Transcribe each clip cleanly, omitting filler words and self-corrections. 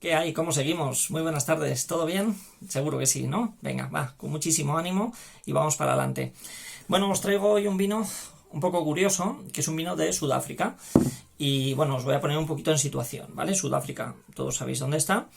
¿Qué hay? ¿Cómo seguimos? Muy buenas tardes, ¿todo bien? Seguro que sí, ¿no? Venga, va, con muchísimo ánimo y vamos para adelante. Bueno, os traigo hoy un vino un poco curioso, que es un vino de Sudáfrica. Y bueno, os voy a poner un poquito en situación, ¿vale? Sudáfrica, todos sabéis dónde está.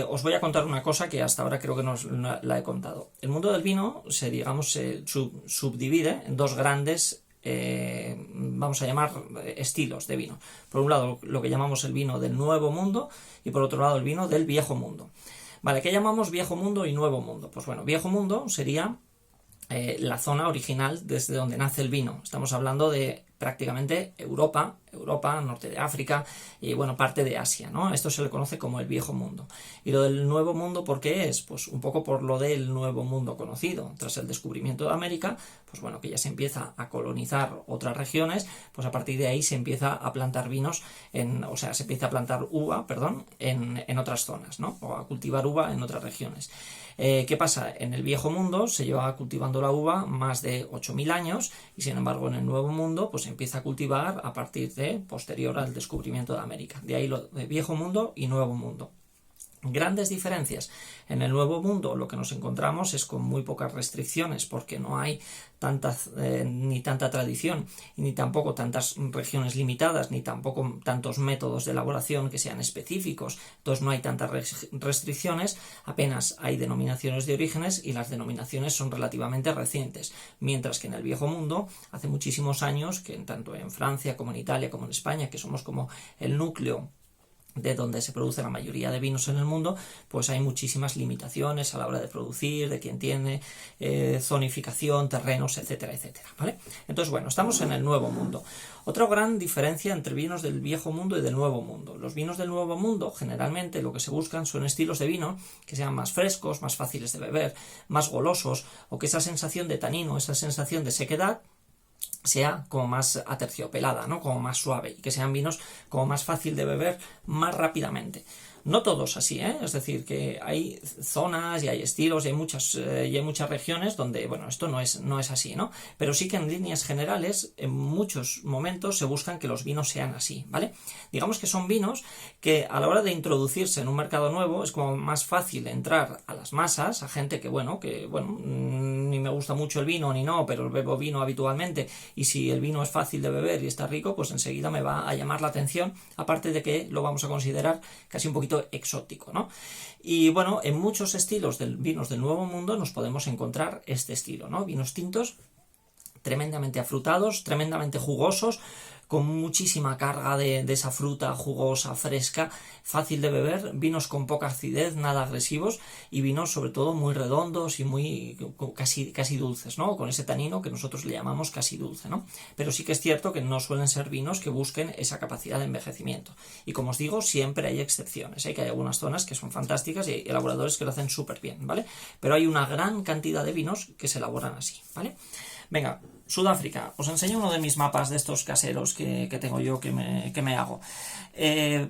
Os voy a contar una cosa que hasta ahora creo que no os la he contado. El mundo del vino se subdivide en dos grandes vamos a llamar estilos de vino. Por un lado, lo que llamamos el vino del Nuevo Mundo y por otro lado el vino del Viejo Mundo. Vale, ¿qué llamamos Viejo Mundo y Nuevo Mundo? Pues bueno, Viejo Mundo sería la zona original desde donde nace el vino. Estamos hablando de prácticamente Europa, norte de África y bueno, parte de Asia, ¿no? Esto se le conoce como el Viejo Mundo. Y lo del Nuevo Mundo, ¿por qué es? Pues un poco por lo del Nuevo Mundo conocido. Tras el descubrimiento de América, pues bueno, que ya se empieza a colonizar otras regiones, pues a partir de ahí se empieza a plantar vinos, se empieza a plantar uva, perdón, en otras zonas, ¿no? O a cultivar uva en otras regiones. ¿Qué pasa? En el Viejo Mundo se lleva cultivando la uva más de 8.000 años y sin embargo en el Nuevo Mundo pues se empieza a cultivar a partir de posterior al descubrimiento de América. De ahí lo de Viejo Mundo y Nuevo Mundo. Grandes diferencias. En el Nuevo Mundo lo que nos encontramos es con muy pocas restricciones porque no hay ni tanta tradición y ni tampoco tantas regiones limitadas ni tampoco tantos métodos de elaboración que sean específicos. Entonces no hay tantas restricciones, apenas hay denominaciones de orígenes y las denominaciones son relativamente recientes. Mientras que en el Viejo Mundo hace muchísimos años que tanto en Francia como en Italia como en España, que somos como el núcleo de donde se produce la mayoría de vinos en el mundo, pues hay muchísimas limitaciones a la hora de producir, de quién tiene, zonificación, terrenos, etcétera, etcétera, ¿vale? Entonces, bueno, estamos en el Nuevo Mundo. Otra gran diferencia entre vinos del Viejo Mundo y del Nuevo Mundo. Los vinos del Nuevo Mundo, generalmente, lo que se buscan son estilos de vino que sean más frescos, más fáciles de beber, más golosos, o que esa sensación de tanino, esa sensación de sequedad, sea como más aterciopelada, ¿no? Como más suave, y que sean vinos como más fácil de beber más rápidamente. No todos así, ¿eh? Es decir, que hay zonas y hay estilos y hay muchas regiones donde, bueno, esto no es así, ¿no? Pero sí que en líneas generales, en muchos momentos se buscan que los vinos sean así, ¿vale? Digamos que son vinos que a la hora de introducirse en un mercado nuevo es como más fácil entrar a las masas, a gente que ni me gusta mucho el vino ni no, pero bebo vino habitualmente y si el vino es fácil de beber y está rico, pues enseguida me va a llamar la atención, aparte de que lo vamos a considerar casi un poquito exótico, ¿no? Y bueno, en muchos estilos de vinos del Nuevo Mundo nos podemos encontrar este estilo, ¿no? Vinos tintos tremendamente afrutados, tremendamente jugosos, con muchísima carga de esa fruta jugosa, fresca, fácil de beber, vinos con poca acidez, nada agresivos y vinos sobre todo muy redondos y muy casi dulces, ¿no? Con ese tanino que nosotros le llamamos casi dulce, ¿no? Pero sí que es cierto que no suelen ser vinos que busquen esa capacidad de envejecimiento. Y como os digo, siempre hay excepciones, ¿eh? Que hay algunas zonas que son fantásticas y hay elaboradores que lo hacen súper bien, ¿vale? Pero hay una gran cantidad de vinos que se elaboran así, ¿vale? Venga, Sudáfrica. Os enseño uno de mis mapas de estos caseros que tengo yo, que me hago.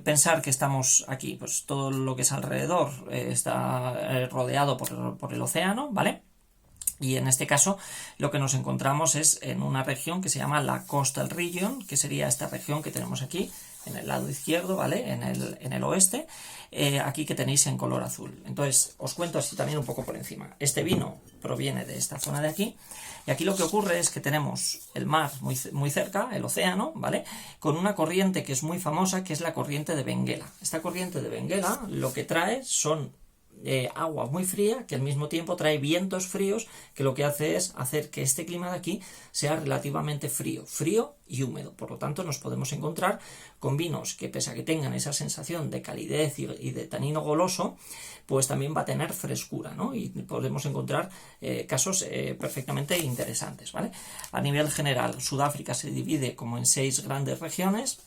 Pensar que estamos aquí, pues todo lo que es alrededor está rodeado por el océano, ¿vale? Y en este caso lo que nos encontramos es en una región que se llama la Coastal Region, que sería esta región que tenemos aquí, en el lado izquierdo, ¿vale? En el oeste, aquí que tenéis en color azul. Entonces, os cuento así también un poco por encima. Este vino proviene de esta zona de aquí, y aquí lo que ocurre es que tenemos el mar muy cerca, el océano, ¿vale? Con una corriente que es muy famosa, que es la corriente de Benguela. Esta corriente de Benguela lo que trae son agua muy fría que al mismo tiempo trae vientos fríos que lo que hace es hacer que este clima de aquí sea relativamente frío y húmedo. Por lo tanto nos podemos encontrar con vinos que pese a que tengan esa sensación de calidez y de tanino goloso, pues también va a tener frescura, ¿no? Y podemos encontrar casos perfectamente interesantes, ¿vale? A nivel general, Sudáfrica se divide como en 6 grandes regiones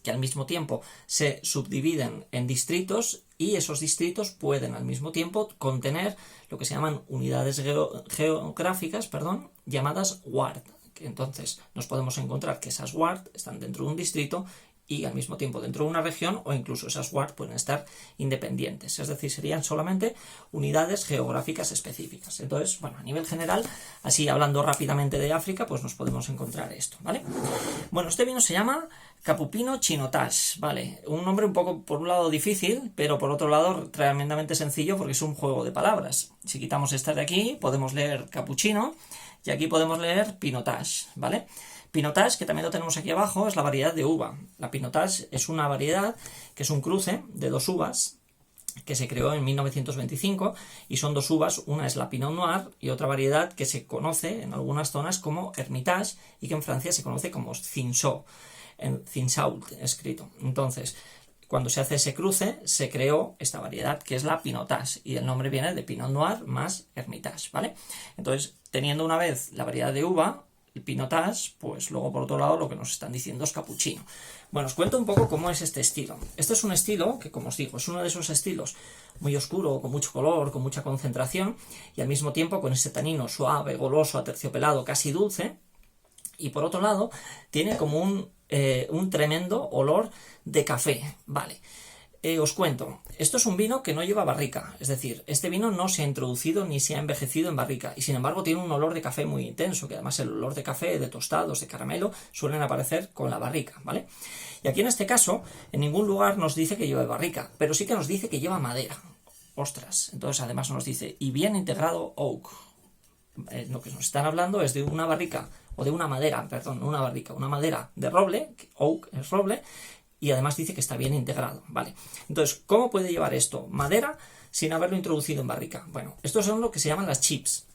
que al mismo tiempo se subdividen en distritos y esos distritos pueden al mismo tiempo contener lo que se llaman unidades geográficas, llamadas ward. Entonces nos podemos encontrar que esas ward están dentro de un distrito y al mismo tiempo dentro de una región, o incluso esas wards pueden estar independientes, es decir, serían solamente unidades geográficas específicas. Entonces, bueno, a nivel general, así hablando rápidamente de África, pues nos podemos encontrar esto, ¿vale? Bueno, este vino se llama Cappuccino Chinotage, ¿vale? Un nombre un poco, por un lado, difícil, pero por otro lado, tremendamente sencillo porque es un juego de palabras. Si quitamos esta de aquí, podemos leer cappuccino y aquí podemos leer pinotage, ¿vale? Pinotage, que también lo tenemos aquí abajo, es la variedad de uva. La Pinotage es una variedad que es un cruce de dos uvas que se creó en 1925 y son dos uvas, una es la Pinot Noir y otra variedad que se conoce en algunas zonas como Hermitage y que en Francia se conoce como Cinsault, en Cinsault escrito. Entonces, cuando se hace ese cruce, se creó esta variedad que es la Pinotage y el nombre viene de Pinot Noir más Hermitage, ¿vale? Entonces, teniendo una vez la variedad de uva, el Pinotage, pues luego por otro lado lo que nos están diciendo es cappuccino. Bueno, os cuento un poco cómo es este estilo. Este es un estilo que, como os digo, es uno de esos estilos muy oscuro, con mucho color, con mucha concentración y al mismo tiempo con ese tanino suave, goloso, aterciopelado, casi dulce. Y por otro lado, tiene como un tremendo olor de café, ¿vale? Os cuento, esto es un vino que no lleva barrica, es decir, este vino no se ha introducido ni se ha envejecido en barrica y sin embargo tiene un olor de café muy intenso, que además el olor de café, de tostados, de caramelo suelen aparecer con la barrica, ¿vale? Y aquí en este caso, en ningún lugar nos dice que lleva barrica, pero sí que nos dice que lleva madera. Ostras, entonces además nos dice, y bien integrado oak. Lo que nos están hablando es de una barrica, o de una madera, perdón, una barrica, una madera de roble, oak es roble, y además dice que está bien integrado, ¿vale? Entonces, ¿cómo puede llevar esto? Madera sin haberlo introducido en barrica. Bueno, estos son lo que se llaman las chips.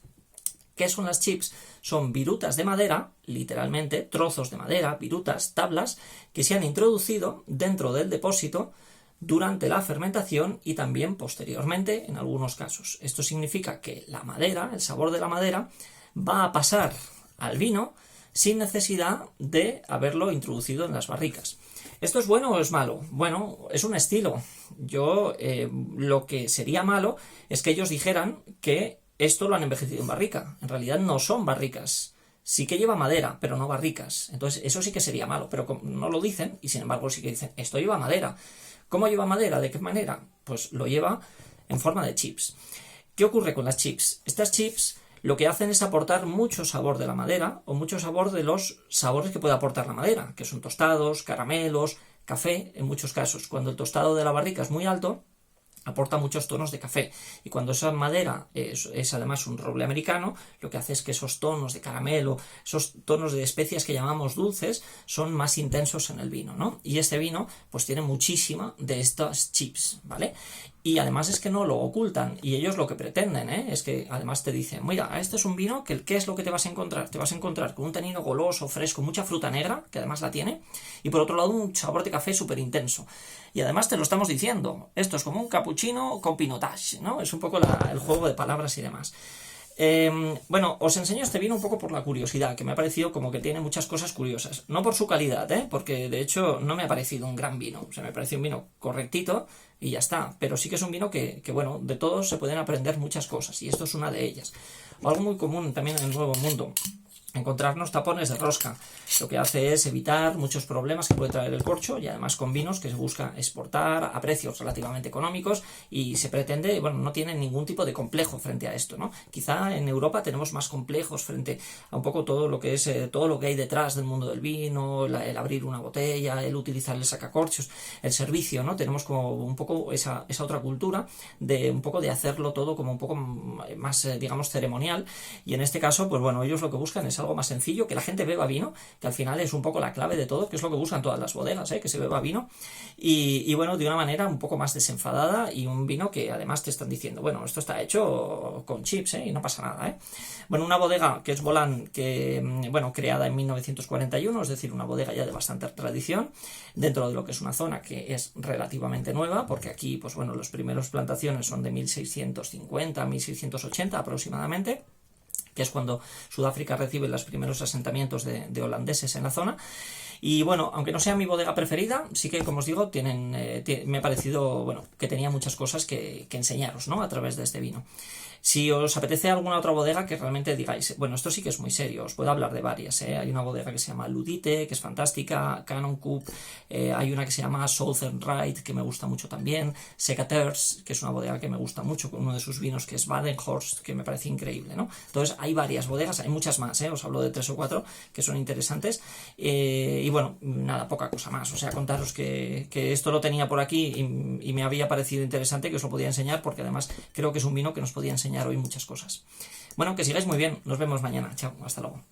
¿Qué son las chips? Son virutas de madera, literalmente, trozos de madera, virutas, tablas, que se han introducido dentro del depósito durante la fermentación y también posteriormente en algunos casos. Esto significa que la madera, el sabor de la madera, va a pasar al vino sin necesidad de haberlo introducido en las barricas. ¿Esto es bueno o es malo? Bueno, es un estilo. Lo que sería malo es que ellos dijeran que esto lo han envejecido en barrica. En realidad no son barricas. Sí que lleva madera, pero no barricas. Entonces eso sí que sería malo, pero no lo dicen y sin embargo sí que dicen, esto lleva madera. ¿Cómo lleva madera? ¿De qué manera? Pues lo lleva en forma de chips. ¿Qué ocurre con las chips? Estas chips lo que hacen es aportar mucho sabor de la madera o mucho sabor de los sabores que puede aportar la madera, que son tostados, caramelos, café, en muchos casos. Cuando el tostado de la barrica es muy alto, aporta muchos tonos de café y cuando esa madera es además un roble americano, lo que hace es que esos tonos de caramelo, esos tonos de especias que llamamos dulces son más intensos en el vino, ¿no? Y este vino pues tiene muchísima de estas chips, ¿vale? Y además es que no lo ocultan y ellos lo que pretenden, es que además te dicen, mira, este es un vino que ¿qué es lo que te vas a encontrar? Te vas a encontrar con un tanino goloso, fresco, mucha fruta negra, que además la tiene, y por otro lado un sabor de café súper intenso. Y además te lo estamos diciendo, esto es como un cappuccino con pinotage, ¿no? Es un poco el juego de palabras y demás. Bueno, os enseño este vino un poco por la curiosidad, que me ha parecido como que tiene muchas cosas curiosas. No por su calidad, porque de hecho no me ha parecido un gran vino. O sea, me parece un vino correctito y ya está. Pero sí que es un vino que bueno, de todos se pueden aprender muchas cosas y esto es una de ellas. Algo muy común también en el Nuevo Mundo, encontrarnos tapones de rosca. Lo que hace es evitar muchos problemas que puede traer el corcho y además con vinos que se busca exportar a precios relativamente económicos y se pretende, bueno, no tienen ningún tipo de complejo frente a esto, ¿no? Quizá en Europa tenemos más complejos frente a un poco todo lo que es todo lo que hay detrás del mundo del vino, el abrir una botella, el utilizar el sacacorchos, el servicio, ¿no? Tenemos como un poco esa otra cultura de un poco de hacerlo todo como un poco más, digamos, ceremonial y en este caso, pues bueno, ellos lo que buscan es algo más sencillo, que la gente beba vino, que al final es un poco la clave de todo, que es lo que buscan todas las bodegas, que se beba vino, y bueno, de una manera un poco más desenfadada, y un vino que además te están diciendo, bueno, esto está hecho con chips, y no pasa nada, Bueno, una bodega que es Voland, que, bueno, creada en 1941, es decir, una bodega ya de bastante tradición, dentro de lo que es una zona que es relativamente nueva, porque aquí, pues bueno, las primeras plantaciones son de 1650, 1680 aproximadamente, que es cuando Sudáfrica recibe los primeros asentamientos de holandeses en la zona. Y bueno, aunque no sea mi bodega preferida, sí que, como os digo, me ha parecido, bueno, que tenía muchas cosas que enseñaros, ¿no? A través de este vino. Si os apetece alguna otra bodega que realmente digáis, bueno, esto sí que es muy serio, os puedo hablar de varias, ¿eh? Hay una bodega que se llama Ludite, que es fantástica, Cannon Cup, hay una que se llama Southern Ride, que me gusta mucho también, Secateurs, que es una bodega que me gusta mucho, con uno de sus vinos que es Badenhorst, que me parece increíble, ¿no? Entonces hay varias bodegas, hay muchas más, os hablo de 3 o 4 que son interesantes, y bueno, nada, poca cosa más, o sea, contaros que esto lo tenía por aquí y me había parecido interesante, que os lo podía enseñar, porque además creo que es un vino que nos podía enseñar hoy muchas cosas. Bueno, que sigáis muy bien, nos vemos mañana, chao, hasta luego.